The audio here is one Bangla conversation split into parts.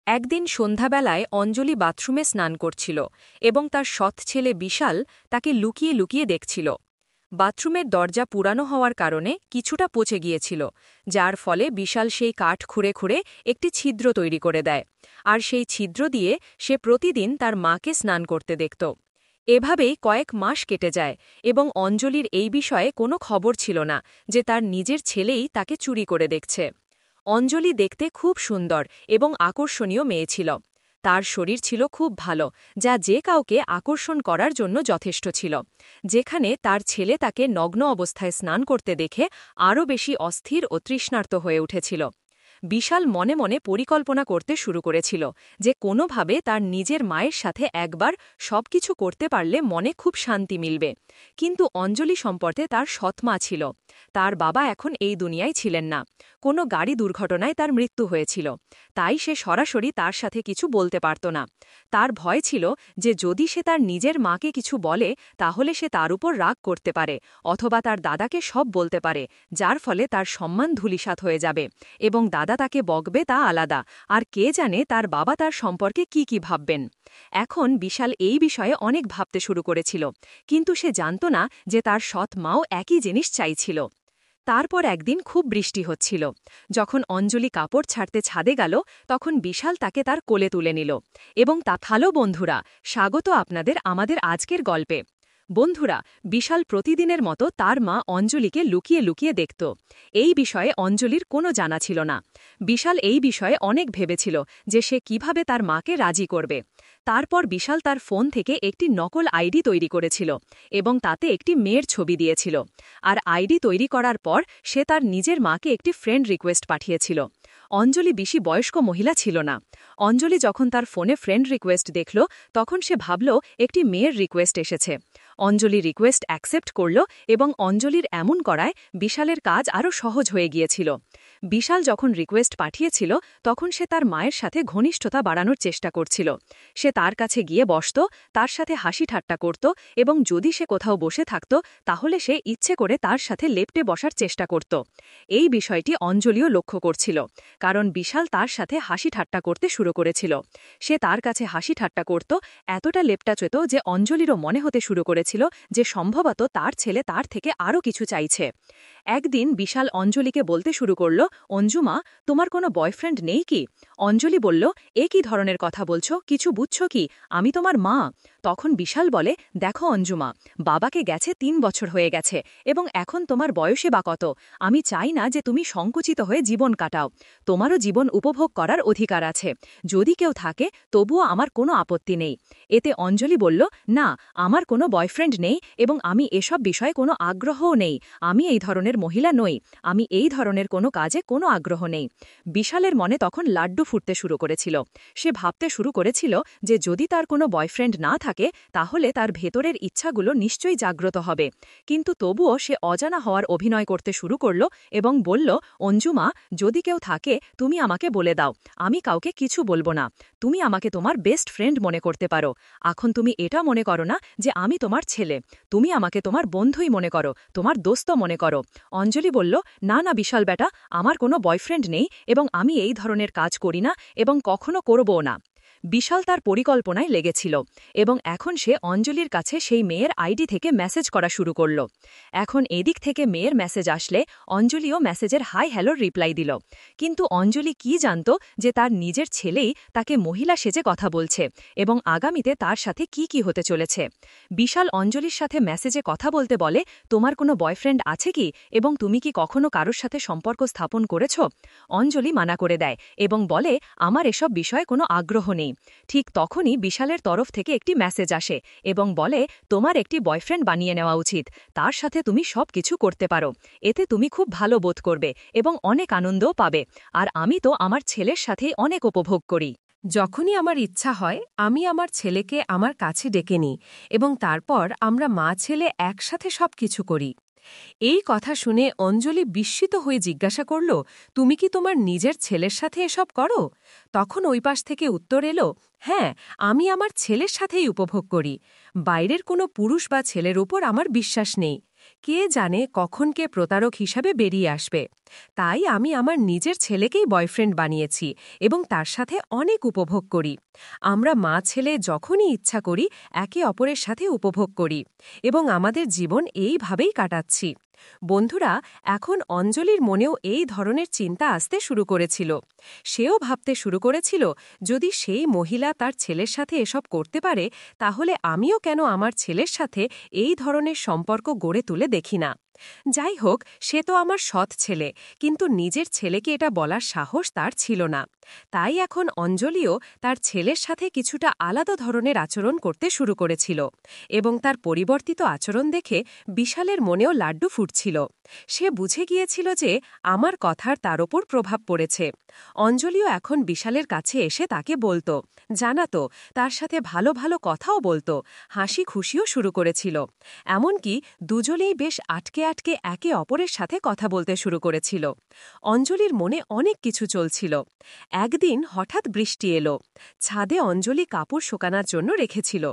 একদিন সন্ধ্যাবেলায় অঞ্জলি বাথরুমে স্নান করছিল এবং তার সৎ ছেলে বিশাল তাকে লুকিয়ে লুকিয়ে দেখছিল। বাথরুমের দরজা পুরানো হওয়ার কারণে কিছুটা পচে গিয়েছিল, যার ফলে বিশাল সেই কাঠ খুঁড়ে খুঁড়ে একটি ছিদ্র তৈরি করে দেয়, আর সেই ছিদ্র দিয়ে সে প্রতিদিন তার মাকে স্নান করতে দেখত। এভাবেই কয়েক মাস কেটে যায় এবং অঞ্জলির এই বিষয়ে কোনো খবর ছিল না যে তার নিজের ছেলেই তাকে চুরি করে দেখছে। অঞ্জলি দেখতে খুব সুন্দর এবং আকর্ষণীয় মেয়ে ছিল। তার শরীর ছিল খুব ভালো, যা যে কাউকে আকর্ষণ করার জন্য যথেষ্ট ছিল। যেখানে তার ছেলে তাকে নগ্ন অবস্থায় স্নান করতে দেখে আরও বেশি অস্থির ও তৃষ্ণার্ত হয়ে উঠেছিল। বিশাল মনে মনে পরিকল্পনা করতে শুরু করেছিল যে কোনোভাবে তার নিজের মায়ের সাথে একবার সবকিছু করতে পারলে মনে খুব শান্তি মিলবে। কিন্তু অঞ্জলি সম্পর্কে তার সৎমা ছিল। তার বাবা এখন এই দুনিয়ায় ছিলেন না। কোনো গাড়ি দুর্ঘটনায় তার মৃত্যু হয়েছিল, তাই সে সরাসরি তার সাথে কিছু বলতে পারত না। তার ভয় ছিল যে যদি সে তার নিজের মাকে কিছু বলে তাহলে সে তার উপর রাগ করতে পারে, অথবা তার দাদাকে সব বলতে পারে, যার ফলে তার সম্মান ধূলিসাৎ হয়ে যাবে এবং দাদা তাকে বকবে তা আলাদা, আর কে জানে তার বাবা তার সম্পর্কে কি ভাববেন। এখন বিশাল এই বিষয়ে অনেক ভাবতে শুরু করেছিল, কিন্তু সে জানত না যে তার সৎ মাও একই জিনিস চাইছিল। তারপর একদিন খুব বৃষ্টি হচ্ছিল। যখন অঞ্জলি কাপড় ছাড়তে ছাদে গেল, তখন বিশাল তাকে তার কোলে তুলে নিল এবং ভালো বন্ধুরা, স্বাগত আপনাদের আমাদের আজকের গল্পে। বন্ধুরা, বিশাল প্রতিদিনের মতো তার মা অঞ্জলিকে লুকিয়ে লুকিয়ে দেখত। এই বিষয়ে অঞ্জলির কোনো জানা ছিল না। বিশাল এই বিষয়ে অনেক ভেবেছিল যে সে কিভাবে তার মাকে রাজি করবে। তারপর বিশাল তার ফোন থেকে একটি নকল আইডি তৈরি করেছিল এবং তাতে একটি মেয়ের ছবি দিয়েছিল। আর আইডি তৈরি করার পর সে তার নিজের মাকে একটি ফ্রেন্ড রিকোয়েস্ট পাঠিয়েছিল। অঞ্জলি বেশি বয়স্ক মহিলা ছিল না। অঞ্জলি যখন তার ফোনে ফ্রেন্ড রিকোয়েস্ট দেখল, তখন সে ভাবল একটি মেয়ের রিকোয়েস্ট এসেছে। অঞ্জলি রিকোয়েস্ট অ্যাকসেপ্ট করল এবং অঞ্জলির এমন করায় বিশালের কাজ আরও সহজ হয়ে গিয়েছিল। বিশাল যখন রিকোয়েস্ট পাঠিয়েছিল, তখন সে তার মায়ের সাথে ঘনিষ্ঠতা বাড়ানোর চেষ্টা করছিল। সে তার কাছে গিয়ে বসত, তার সাথে হাসি ঠাট্টা করত এবং যদি সে কোথাও বসে থাকত তাহলে সে ইচ্ছে করে তার সাথে লেপ্টে বসার চেষ্টা করত। এই বিষয়টি অঞ্জলিও লক্ষ্য করছিল, কারণ বিশাল তার সাথে হাসি ঠাট্টা করতে শুরু করেছিল। সে তার কাছে হাসি ঠাট্টা করত, এতটা লেপ্টাচেত যে অঞ্জলিরও মনে হতে শুরু করেছিল যে সম্ভবত তার ছেলে তার থেকে আরও কিছু চাইছে। একদিন বিশাল অঞ্জলিকে বলতে শুরু করল, অঞ্জুমা, তোমার কোনো বয়ফ্রেন্ড নেই কি? অঞ্জলি বলল, এ কি ধরনের কথা বলছো? কিছু বুঝছো কি? আমি তোমার মা। তখন বিশাল বলে, দেখো অঞ্জুমা, বাবাকে গেছে ৩ বছর হয়ে গেছে এবং এখন তোমার বয়সে বা কত? আমি চাই না যে তুমি সংকুচিত হয়ে জীবন কাটাও। তোমারও জীবন উপভোগ করার অধিকার আছে। যদি কেউ থাকে তবুও আমার কোনো আপত্তি নেই। এতে অঞ্জলি বলল, না, আমার কোনো বয়ফ্রেন্ড নেই এবং আমি এসব বিষয়ে কোনো আগ্রহও নেই। আমি এই ধরনের মহিলা নই। আমি এই ধরনের কোনো কাজে কোনো আগ্রহ নেই। বিশালের মনে তখন লাড্ডু ফুটতে শুরু করেছিল। সে ভাবতে শুরু করেছিল যে যদি তার কোনো বয়ফ্রেন্ড না থাকে তাহলে তার ভেতরের ইচ্ছাগুলো নিশ্চয়ই জাগ্রত হবে। কিন্তু তবুও সে অজানা হওয়ার অভিনয় করতে শুরু করল এবং বলল, অঞ্জুমা, যদি কেউ থাকে তুমি আমাকে বলে দাও। আমি কাউকে কিছু বলবো না। তুমি আমাকে তোমার বেস্ট ফ্রেন্ড মনে করতে পারো। এখন তুমি এটা মনে করো না যে আমি তোমার ছেলে। তুমি আমাকে তোমার বন্ধুই মনে করো, তোমার দোস্ত মনে করো। অঞ্জলি বলল, না না বিশাল বেটা, আমার কোনো বয়ফ্রেন্ড নেই এবং আমি এই ধরনের কাজ করি না এবং কখনো করবও না। বিশাল তার পরিকল্পনায় লেগেছিল এবং এখন সে অঞ্জলির কাছে সেই মেয়ের আইডি থেকে মেসেজ করা শুরু করল। এখন এদিক থেকে মেয়ের মেসেজ আসলে অঞ্জলিও মেসেজের হাই হ্যালোর রিপ্লাই দিল। কিন্তু অঞ্জলি কি জানত যে তার নিজের ছেলেই তাকে মহিলা সেজে কথা বলছে এবং আগামীতে তার সাথে কি হতে চলেছে। বিশাল অঞ্জলির সাথে মেসেজে কথা বলতে বলে, তোমার কোনো বয়ফ্রেন্ড আছে কি এবং তুমি কি কখনো কারোর সাথে সম্পর্ক স্থাপন করেছ? অঞ্জলি মানা করে দেয় এবং বলে, আমার এসব বিষয়ে কোনো আগ্রহ নেই। ঠিক তখনই বিশালের তরফ থেকে একটি মেসেজ আসে এবং বলে, তোমার একটি বয়ফ্রেন্ড বানিয়ে নেওয়া উচিত। তার সাথে তুমি সব কিছু করতে পারো। এতে তুমি খুব ভালো বোধ করবে এবং অনেক আনন্দও পাবে। আর আমি তো আমার ছেলের সাথেই অনেক উপভোগ করি। যখনই আমার ইচ্ছা হয় আমি আমার ছেলেকে আমার কাছে ডেকে নিই এবং তারপর আমরা মা ছেলে একসাথে সব কিছু করি। এই কথা শুনে অঞ্জলি বিস্মিত হয়ে জিজ্ঞাসা করল, তুমি কি তোমার নিজের ছেলের সাথে এসব করো? তখন ওই পাশ থেকে উত্তর এলো, হ্যাঁ, আমি আমার ছেলের সাথেই উপভোগ করি। বাইরের কোনো পুরুষ বা ছেলের উপর আমার বিশ্বাস নেই। কে জানে কখন কে প্রতারক হিসাবে বেরিয়ে আসবে। তাই আমি আমার নিজের ছেলেকেই বয়ফ্রেন্ড বানিয়েছি এবং তার সাথে অনেক উপভোগ করি। আমরা মা ছেলে যখনই ইচ্ছা করি একে অপরের সাথে উপভোগ করি এবং আমাদের জীবন এইভাবেই কাটাচ্ছি। বন্ধুরা, এখন অঞ্জলির মনেও এই ধরনের চিন্তা আসতে শুরু করেছিল। সেও ভাবতে শুরু করেছিল, যদি সেই মহিলা তার ছেলের সাথে এসব করতে পারে, তাহলে আমিও কেন আমার ছেলের সাথে এই ধরনের সম্পর্ক গড়ে তুলে দেখি না। যাই হোক, সে তো আমার সৎ ছেলে, কিন্তু নিজের ছেলেকে এটা বলার সাহস তার ছিল না। তাই এখন অঞ্জলিও তার ছেলের সাথে কিছুটা আলাদা ধরনের আচরণ করতে শুরু করেছিল এবং তার পরিবর্তিত আচরণ দেখে বিশালের মনেও লাড্ডু ফুটছিল। সে বুঝে গিয়েছিল যে আমার কথার তার ওপর প্রভাব পড়েছে। অঞ্জলিও এখন বিশালের কাছে এসে তাকে বলতো, জানাতো, তার সাথে ভালো ভালো কথাও বলতো, হাসি খুশিও শুরু করেছিল। এমনকি দুজনেই বেশ আটকে আটকে একে অপরের সাথে কথা বলতে শুরু করেছিল। অঞ্জলির মনে অনেক কিছু চলছিল। একদিন হঠাৎ বৃষ্টি এলো। ছাদে অঞ্জলি কাপড় শুকানোর জন্য রেখেছিল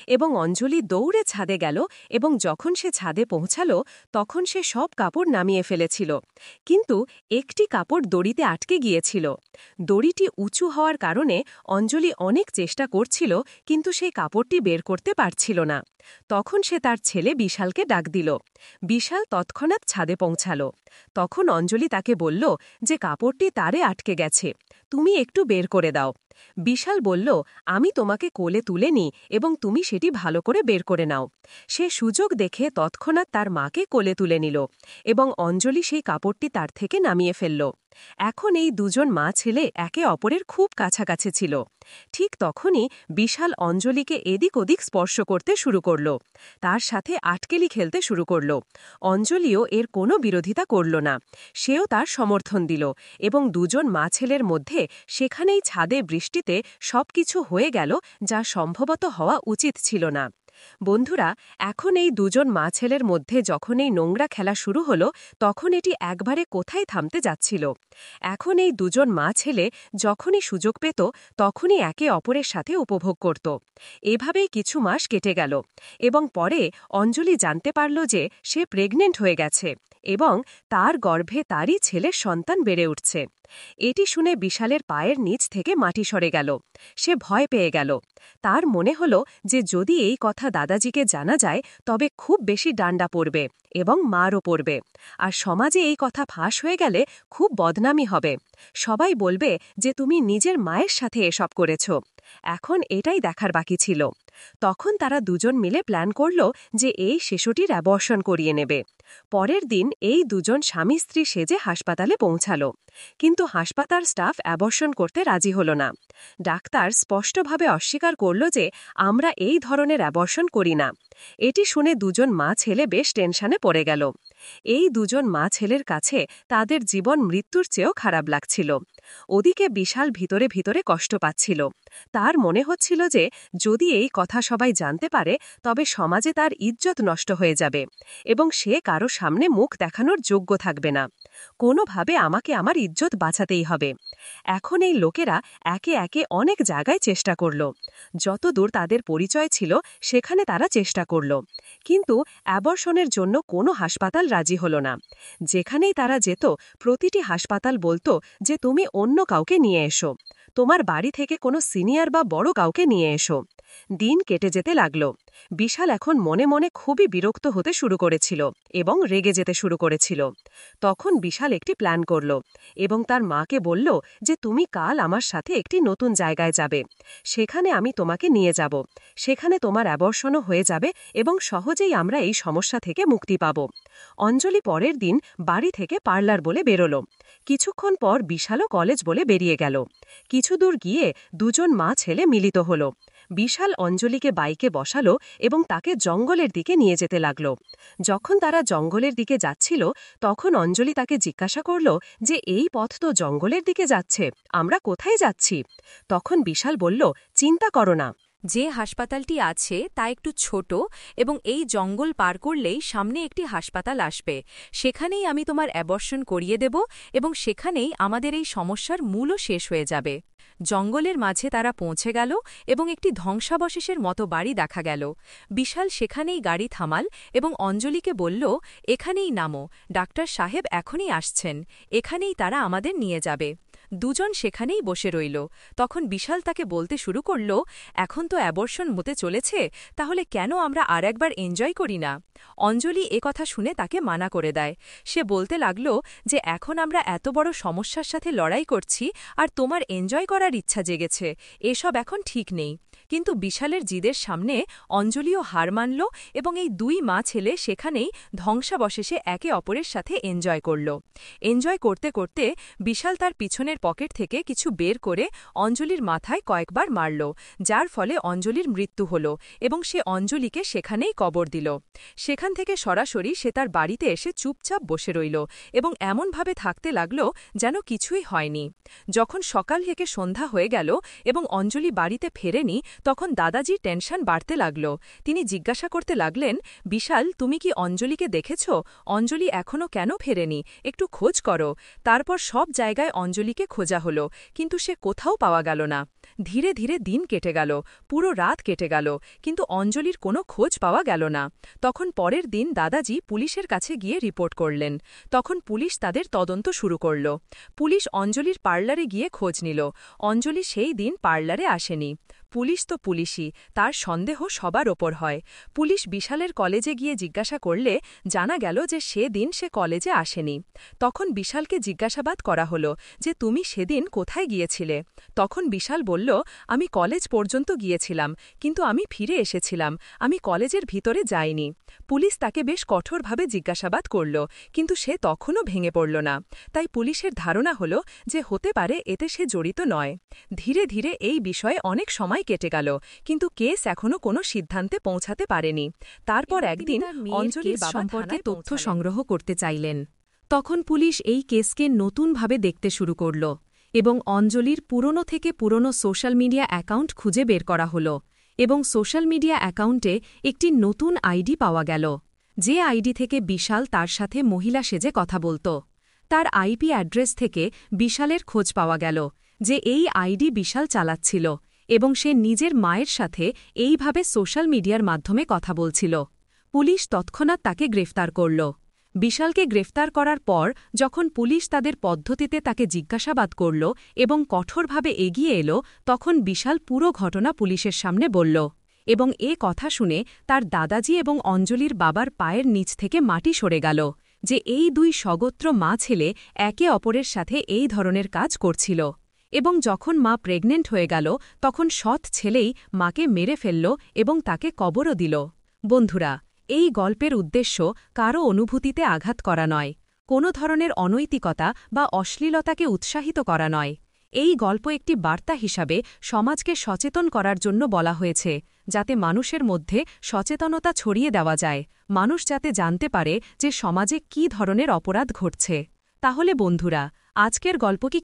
এবং অঞ্জলি দৌড়ে ছাদে গেল এবং যখন সে ছাদে পৌঁছাল তখন সে সব কাপড় নামিয়ে ফেলেছিল, কিন্তু একটি কাপড় দড়িতে আটকে গিয়েছিল। দড়িটি উঁচু হওয়ার কারণে অঞ্জলি অনেক চেষ্টা করছিল, কিন্তু সেই কাপড়টি বের করতে পারছিল না। তখন সে তার ছেলে বিশালকে ডাক দিল। বিশাল তৎক্ষণাৎ ছাদে পৌঁছাল। তখন অঞ্জলি তাকে বলল যে কাপড়টি তারে আটকে গেছে, তুমি একটু বের করে দাও। বিশাল বলল, আমি তোমাকে কোলে তুলে নিই এবং তুমি সেটি ভালো করে বের করে নাও। সে সুযোগ দেখে তৎক্ষণাৎ তার মাকে কোলে তুলে নিল এবং অঞ্জলি সেই কাপড়টি তার থেকে নামিয়ে ফেলল। এখন এই দুজন মা ছেলে একে অপরের খুব কাছাকাছি ছিল। ঠিক তখনই বিশাল অঞ্জলিকে এদিক ওদিক স্পর্শ করতে শুরু করল। তার সাথে আটকেলি খেলতে শুরু করল। অঞ্জলিও এর কোনো বিরোধিতা করল না। সেও তার সমর্থন দিল এবং দুজন মা ছেলের মধ্যে সেখানেই ছাদে বৃষ্টিতে সবকিছু হয়ে গেল, যা সম্ভবত হওয়া উচিত ছিল না। বন্ধুরা, এখন এই দুজন মা ছেলের মধ্যে যখন এই নোংরা খেলা শুরু হলো, তখন এটি একবারে কোথায় থামতে যাচ্ছিল। এখন এই দুজন মা ছেলে যখনই সুযোগ পেত তখনই একে অপরের সাথে উপভোগ করত। এভাবেই কিছু মাস কেটে গেল এবং পরে অঞ্জলি জানতে পারল যে সে প্রেগনেন্ট হয়ে গেছে এবং তার গর্ভে তারই ছেলের সন্তান বেড়ে উঠছে। এটি শুনে বিশালের পায়ের নিচ থেকে মাটি সরে গেল। সে ভয় পেয়ে গেল। তার মনে হল যে যদি এই কথা দাদাজিকে জানা যায় তবে খুব বেশি ডান্ডা পড়বে এবং মারও পড়বে, আর সমাজে এই কথা ফাঁস হয়ে গেলে খুব বদনামি হবে। সবাই বলবে যে তুমি নিজের মায়ের সাথে এসব করেছ। এখন এটাই দেখার বাকি ছিল। তখন তারা দুজন মিলে প্ল্যান করল যে এই শিশুটির অ্যাবর্শন করিয়ে নেবে। পরের দিন এই দুজন স্বামী স্ত্রী সেজে হাসপাতালে পৌঁছাল, কিন্তু হাসপাতাল স্টাফ অ্যাবর্শন করতে রাজি হল না। ডাক্তার স্পষ্টভাবে অস্বীকার করল যে আমরা এই ধরনের অ্যাবর্শন করি না। এটি শুনে দুজন মা ছেলে বেশ টেনশনে পড়ে গেল। এই দুজন মা ছেলের কাছে তাদের জীবন মৃত্যুর চেয়েও খারাপ লাগছিল। ওদিকে বিশাল ভিতরে ভিতরে কষ্ট পাচ্ছিল। তার মনে হচ্ছিল যে যদি এই কথা সবাই জানতে পারে তবে সমাজে তার ইজ্জত নষ্ট হয়ে যাবে এবং সে কারো সামনে মুখ দেখানোর যোগ্য থাকবে না। কোনোভাবে আমাকে আমার ইজ্জত বাঁচাতেই হবে। এখন এই লোকেরা একে একে অনেক জায়গায় চেষ্টা করল। যতদূর তাদের পরিচয় ছিল সেখানে তারা চেষ্টা করল, কিন্তু অ্যাবর্শনের জন্য কোনো হাসপাতাল রাজি হল না। যেখানেই তারা যেত প্রতিটি হাসপাতাল বলতো যে তুমি অন্য কাউকে নিয়ে এসো, তোমার বাড়ি থেকে কোনো সিনিয়র বা বড় কাউকে নিয়ে এসো। দিন কেটে যেতে লাগল। বিশাল এখন মনে মনে খুবই বিরক্ত হতে শুরু করেছিল এবং রেগে যেতে শুরু করেছিল। তখন বিশাল একটি প্ল্যান করল এবং তার মাকে বলল যে তুমি কাল আমার সাথে একটি নতুন জায়গায় যাবে, সেখানে আমি তোমাকে নিয়ে যাব। সেখানে তোমার অ্যাবর্শনও হয়ে যাবে এবং সহজেই আমরা এই সমস্যা থেকে মুক্তি পাব। অঞ্জলি পরের দিন বাড়ি থেকে পার্লার বলে বেরোল। কিছুক্ষণ পর বিশালও কলেজ বলে বেরিয়ে গেল। কিছু দূর গিয়ে দুজন মা ছেলে মিলিত হল। বিশাল অঞ্জলিকে বাইকে বসালো এবং তাকে জঙ্গলের দিকে নিয়ে যেতে লাগল। যখন তারা জঙ্গলের দিকে যাচ্ছিল তখন অঞ্জলি তাকে জিজ্ঞাসা করল যে এই পথ তো জঙ্গলের দিকে যাচ্ছে, আমরা কোথায় যাচ্ছি? তখন বিশাল বলল, চিন্তা করো না, যে হাসপাতালটি আছে তা একটু ছোট এবং এই জঙ্গল পার করলেই সামনে একটি হাসপাতাল আসবে। সেখানেই আমি তোমার অ্যাবর্শন করিয়ে দেব এবং সেখানেই আমাদের এই সমস্যার মূলও শেষ হয়ে যাবে। জঙ্গলের মাঝে তারা পৌঁছে গেল এবং একটি ধ্বংসাবশেষের মতো বাড়ি দেখা গেল। বিশাল সেখানেই গাড়ি থামাল এবং অঞ্জলিকে বলল, এখানেই নামো, ডাক্তার সাহেব এখনই আসছেন, এখানেই তারা আমাদের নিয়ে যাবে। দুজন সেখানেই বসে রইল। তখন বিশাল তাকে বলতে শুরু করল, এখন তো অ্যাবর্শন হতে চলেছে, তাহলে কেন আমরা আর একবার এনজয় করি না? অঞ্জলি কথা শুনে তাকে মানা করে দেয়। সে বলতে লাগল যে এখন আমরা এত বড় সমস্যার সাথে লড়াই করছি আর তোমার এনজয় করার ইচ্ছা জেগেছে, এসব এখন ঠিক নেই। কিন্তু বিশালের জিদের সামনে অঞ্জলিও হার মানল এবং এই দুই মা ছেলে সেখানেই ধ্বংসাবশেষে একে অপরের সাথে এনজয় করল। এনজয় করতে করতে বিশাল তার পিছনের পকেট থেকে কিছু বের করে অঞ্জলির মাথায় কয়েকবার মারল, যার ফলে অঞ্জলির মৃত্যু হল এবং সে অঞ্জলিকে সেখানেই কবর দিল। সেখান থেকে সরাসরি সে তার বাড়িতে এসে চুপচাপ বসে রইল এবং এমনভাবে থাকতে লাগল যেন কিছুই হয়নি। যখন সকাল থেকে সন্ধ্যা হয়ে গেল এবং অঞ্জলি বাড়িতে ফেরেনি, তখন দাদাজির টেনশন বাড়তে লাগল। তিনি জিজ্ঞাসা করতে লাগলেন, বিশাল, তুমি কি অঞ্জলিকে দেখেছ? অঞ্জলি এখনও কেন ফেরেনি? একটু খোঁজ করো। তারপর সব জায়গায় অঞ্জলিকে খোঁজা হলো, কিন্তু সে কোথাও পাওয়া গেল না। ধীরে ধীরে দিন কেটে গেল, পুরো রাত কেটে গেল, কিন্তু অঞ্জলির কোনো খোঁজ পাওয়া গেল না। তখন পরের দিন দাদাজি পুলিশের কাছে গিয়ে রিপোর্ট করলেন। তখন পুলিশ তাদের তদন্ত শুরু করল। পুলিশ অঞ্জলির পার্লারে গিয়ে খোঁজ নিল। অঞ্জলি সেই দিন পার্লারে আসেনি। পুলিশ তো পুলিশই, তার সন্দেহ সবার ওপর হয়। পুলিশ বিশালের কলেজে গিয়ে জিজ্ঞাসা করলে জানা গেল যে সেদিন সে কলেজে আসেনি। তখন বিশালকে জিজ্ঞাসাবাদ করা হলো যে তুমি সেদিন কোথায় গিয়েছিলে? তখন বিশাল বলল, আমি কলেজ পর্যন্ত গিয়েছিলাম, কিন্তু আমি ফিরে এসেছিলাম, আমি কলেজের ভিতরে যাইনি। পুলিশ তাকে বেশ কঠোরভাবে জিজ্ঞাসাবাদ করল, কিন্তু সে তখনও ভেঙে পড়ল না। তাই পুলিশের ধারণা হল যে হতে পারে এতে সে জড়িত নয়। ধীরে ধীরে এই বিষয়ে অনেক সময় কেটে গেল, কিন্তু কেস এখনও কোনো সিদ্ধান্তে পৌঁছাতে পারেনি। তারপর একদিন অঞ্জলির সম্পর্কে তথ্য সংগ্রহ করতে চাইলেন। তখন পুলিশ এই কেসকে নতুনভাবে দেখতে শুরু করল এবং অঞ্জলির পুরনো থেকে পুরনো সোশ্যাল মিডিয়া অ্যাকাউন্ট খুঁজে বের করা হল এবং সোশ্যাল মিডিয়া অ্যাকাউন্টে একটি নতুন আইডি পাওয়া গেল, যে আইডি থেকে বিশাল তার সাথে মহিলা সেজে কথা বলত। তার আইপি অ্যাড্রেস থেকে বিশালের খোঁজ পাওয়া গেল যে এই আইডি বিশাল চালাচ্ছিল এবং সে নিজের মায়ের সাথে এইভাবে সোশ্যাল মিডিয়ার মাধ্যমে কথা বলছিল। পুলিশ তৎক্ষণাৎ তাকে গ্রেফতার করল। বিশালকে গ্রেফতার করার পর যখন পুলিশ তাদের পদ্ধতিতে তাকে জিজ্ঞাসাবাদ করল এবং কঠোরভাবে এগিয়ে এলো, তখন বিশাল পুরো ঘটনা পুলিশের সামনে বলল এবং কথা শুনে তার দাদাজি এবং অঞ্জলির বাবার পায়ের নিচ থেকে মাটি সরে গেল যে এই দুই স্বগোত্র মা ছেলে একে অপরের সাথে এই ধরনের কাজ করছিল। এবং যখন মা প্রেগনেন্ট হয়ে গেল, তখন সৎ ছেলেই মাকে মেরে ফেলল এবং তাকে কবরও দিল। বন্ধুরা, এই গল্পের উদ্দেশ্য কারও অনুভূতিতে আঘাত করা নয়, কোনো ধরনের অনৈতিকতা বা অশ্লীলতাকে উৎসাহিত করা নয়। এই গল্প একটি বার্তা হিসাবে সমাজকে সচেতন করার জন্য বলা হয়েছে, যাতে মানুষের মধ্যে সচেতনতা ছড়িয়ে দেওয়া যায়, মানুষ যাতে জানতে পারে যে সমাজে কী ধরনের অপরাধ ঘটছে। তাহলে বন্ধুরা, আজকের গল্প কি